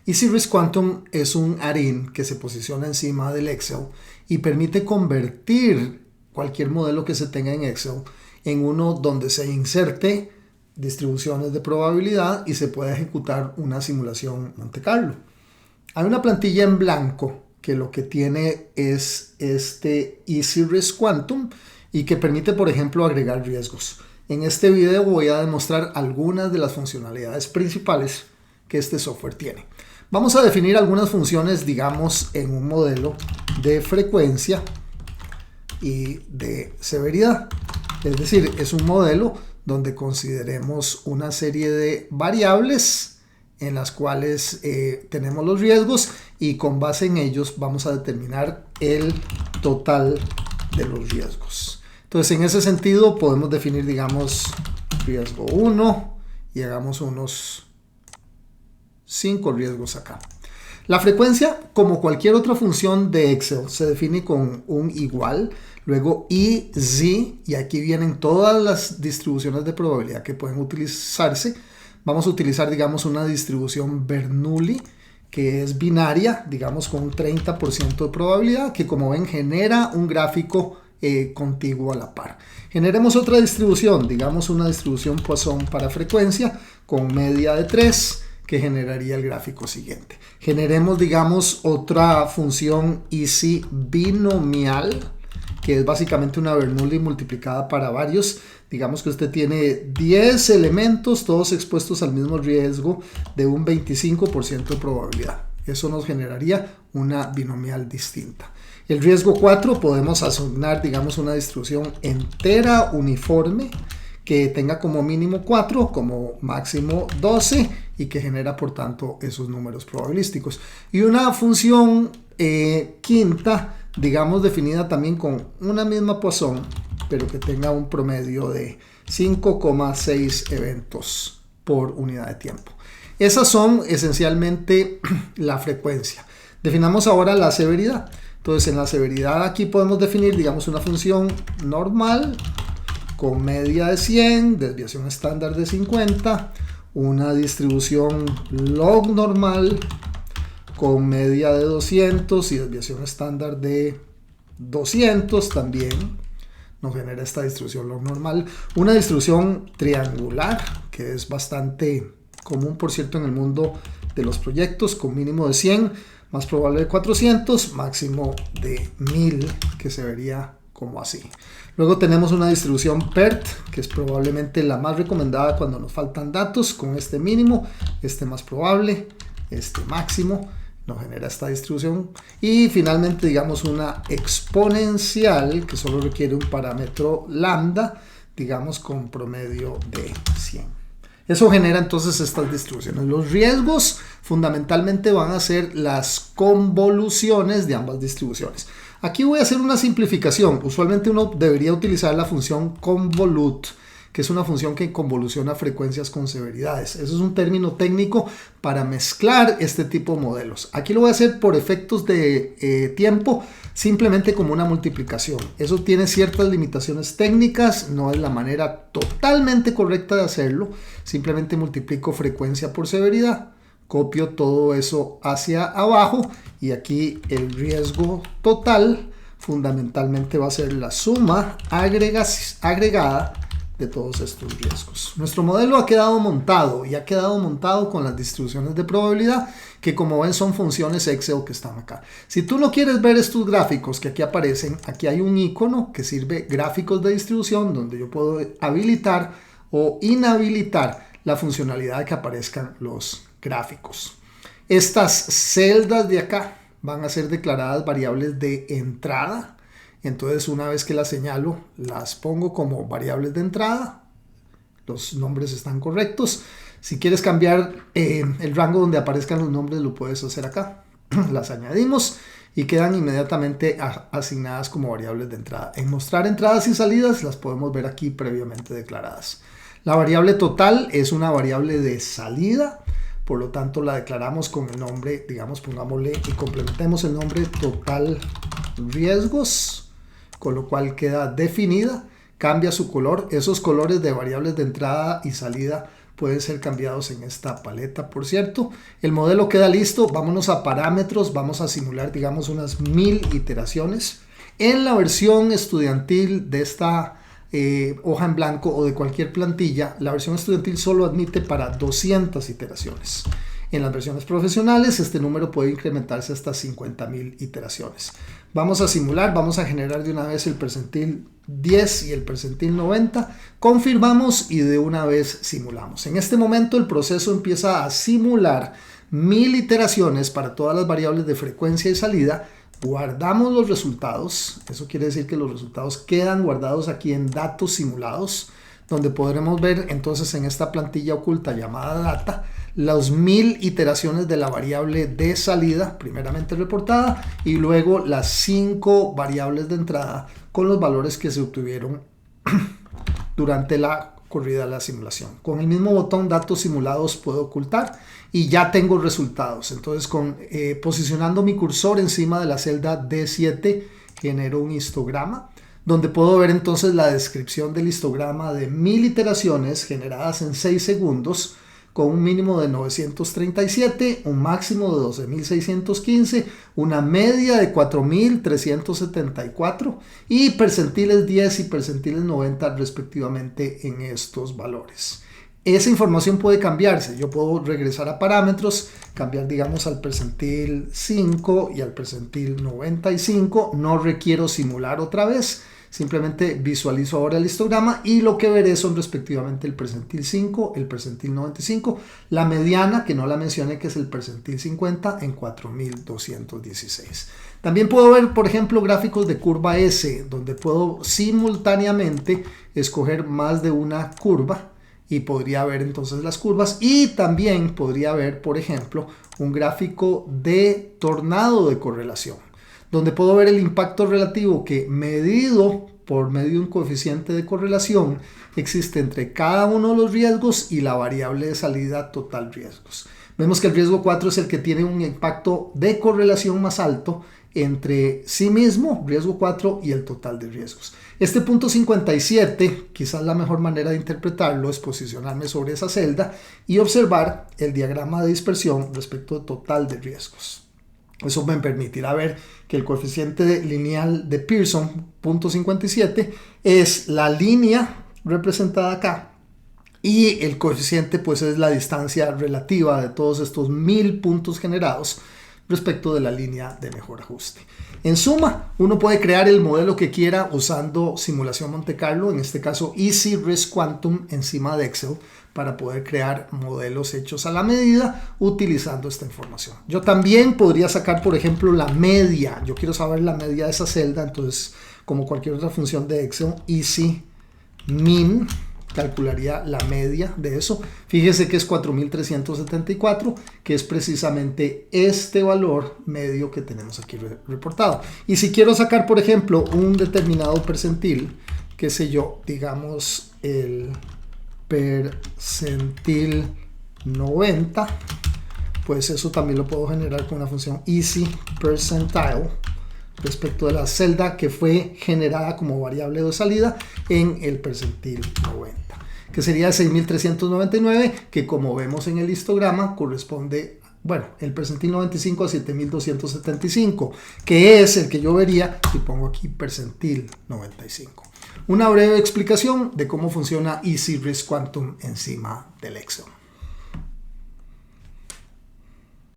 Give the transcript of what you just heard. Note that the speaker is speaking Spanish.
Easy Risk Quantum es un add-in que se posiciona encima del Excel y permite convertir cualquier modelo que se tenga en Excel en uno donde se inserte distribuciones de probabilidad y se pueda ejecutar una simulación Monte Carlo. Hay una plantilla en blanco que lo que tiene es este Easy Risk Quantum y que permite, por ejemplo, agregar riesgos. En este video voy a demostrar algunas de las funcionalidades principales que este software tiene. Vamos a definir algunas funciones, digamos, en un modelo de frecuencia y de severidad. Es decir, es un modelo donde consideremos una serie de variables en las cuales tenemos los riesgos y con base en ellos vamos a determinar el total de los riesgos. Entonces, en ese sentido podemos definir, digamos, riesgo 1 y hagamos unos 5 riesgos acá. La frecuencia, como cualquier otra función de Excel, se define con un igual, luego I, Z, y aquí vienen todas las distribuciones de probabilidad que pueden utilizarse. Vamos a utilizar, digamos, una distribución Bernoulli, que es binaria, digamos, con un 30% de probabilidad, que como ven genera un gráfico contiguo a la par. Generemos otra distribución, digamos una distribución Poisson para frecuencia, con media de 3, que generaría el gráfico siguiente. Generemos, digamos, otra función Easy binomial, que es básicamente una Bernoulli multiplicada para varios. Digamos que usted tiene 10 elementos, todos expuestos al mismo riesgo de un 25% de probabilidad. Eso nos generaría una binomial distinta. El riesgo 4 podemos asignar, digamos, una distribución entera uniforme que tenga como mínimo 4, como máximo 12 y que genera, por tanto, esos números probabilísticos. Y una función quinta, digamos, definida también con una misma Poisson, pero que tenga un promedio de 5,6 eventos por unidad de tiempo. Esas son esencialmente la frecuencia. Definamos ahora la severidad. Entonces, en la severidad aquí podemos definir, digamos, una función normal con media de 100, desviación estándar de 50, una distribución log normal con media de 200 y desviación estándar de 200 también. Nos genera esta distribución log normal. Una distribución triangular, que es bastante común, por cierto, en el mundo de los proyectos, con mínimo de 100, más probable de 400, máximo de 1000, que se vería como así. Luego tenemos una distribución PERT, que es probablemente la más recomendada cuando nos faltan datos, con este mínimo, este más probable, este máximo, nos genera esta distribución. Y finalmente, digamos, una exponencial, que solo requiere un parámetro lambda, digamos, con promedio de 100. Eso genera entonces estas distribuciones. Los riesgos fundamentalmente van a ser las convoluciones de ambas distribuciones. Aquí voy a hacer una simplificación. Usualmente uno debería utilizar la función convolute, que es una función que convoluciona frecuencias con severidades. Eso es un término técnico para mezclar este tipo de modelos. Aquí lo voy a hacer por efectos de tiempo, simplemente como una multiplicación. Eso tiene ciertas limitaciones técnicas, no es la manera totalmente correcta de hacerlo. Simplemente multiplico frecuencia por severidad. Copio todo eso hacia abajo y aquí el riesgo total fundamentalmente va a ser la suma agregada de todos estos riesgos. Nuestro modelo ha quedado montado y ha quedado montado con las distribuciones de probabilidad que, como ven, son funciones Excel que están acá. Si tú no quieres ver estos gráficos que aquí aparecen, aquí hay un icono que sirve gráficos de distribución donde yo puedo habilitar o inhabilitar la funcionalidad de que aparezcan los gráficos. Estas celdas de acá van a ser declaradas variables de entrada. Entonces, una vez que las señalo, las pongo como variables de entrada. Los nombres están correctos. Si quieres cambiar el rango donde aparezcan los nombres, lo puedes hacer acá. Las añadimos y quedan inmediatamente asignadas como variables de entrada. En mostrar entradas y salidas las podemos ver aquí previamente declaradas. La variable total es una variable de salida. Por lo tanto, la declaramos con el nombre, digamos, pongámosle y complementemos el nombre total riesgos, con lo cual queda definida. Cambia su color. Esos colores de variables de entrada y salida pueden ser cambiados en esta paleta, por cierto. El modelo queda listo. Vámonos a parámetros. Vamos a simular, digamos, unas 1000 iteraciones. En la versión estudiantil de esta hoja en blanco o de cualquier plantilla, la versión estudiantil solo admite para 200 iteraciones. En las versiones profesionales este número puede incrementarse hasta 50.000 iteraciones. Vamos a simular, vamos a generar de una vez el percentil 10 y el percentil 90, confirmamos y de una vez simulamos. En este momento el proceso empieza a simular 1000 iteraciones para todas las variables de frecuencia y salida. Guardamos los resultados, eso quiere decir que los resultados quedan guardados aquí en datos simulados, donde podremos ver entonces en esta plantilla oculta llamada data las 1000 iteraciones de la variable de salida primeramente reportada y luego las 5 variables de entrada con los valores que se obtuvieron durante la corrida de la simulación. Con el mismo botón datos simulados puedo ocultar y ya tengo resultados. Entonces posicionando mi cursor encima de la celda D7 genero un histograma donde puedo ver entonces la descripción del histograma de 1000 iteraciones generadas en 6 segundos con un mínimo de 937, un máximo de 12.615, una media de 4.374 y percentiles 10 y percentiles 90 respectivamente en estos valores. Esa información puede cambiarse. Yo puedo regresar a parámetros, cambiar digamos al percentil 5 y al percentil 95. No requiero simular otra vez. Simplemente visualizo ahora el histograma y lo que veré son respectivamente el percentil 5, el percentil 95, la mediana que no la mencioné que es el percentil 50 en 4216. También puedo ver por ejemplo gráficos de curva S donde puedo simultáneamente escoger más de una curva y podría ver entonces las curvas y también podría ver por ejemplo un gráfico de tornado de correlación, donde puedo ver el impacto relativo que medido por medio de un coeficiente de correlación existe entre cada uno de los riesgos y la variable de salida total riesgos. Vemos que el riesgo 4 es el que tiene un impacto de correlación más alto entre sí mismo, riesgo 4, y el total de riesgos. Este punto 57, quizás la mejor manera de interpretarlo es posicionarme sobre esa celda y observar el diagrama de dispersión respecto al total de riesgos. Eso me permitirá ver que el coeficiente lineal de Pearson, punto 57, es la línea representada acá y el coeficiente pues es la distancia relativa de todos estos 1000 puntos generados respecto de la línea de mejor ajuste. En suma, uno puede crear el modelo que quiera usando simulación Monte Carlo, en este caso Easy Risk Quantum encima de Excel, para poder crear modelos hechos a la medida utilizando esta información. Yo también podría sacar, por ejemplo, la media. Yo quiero saber la media de esa celda, entonces, como cualquier otra función de Excel, Easy Min calcularía la media de eso. Fíjese que es 4.374, que es precisamente este valor medio que tenemos aquí reportado. Y si quiero sacar, por ejemplo, un determinado percentil, qué sé yo, digamos el percentil 90, pues eso también lo puedo generar con una función Easy Percentile respecto de la celda que fue generada como variable de salida en el percentil 90, que sería 6.399, que como vemos en el histograma corresponde, bueno, el percentil 95 a 7.275, que es el que yo vería si pongo aquí percentil 95. Una breve explicación de cómo funciona Easy Risk Quantum encima del Excel.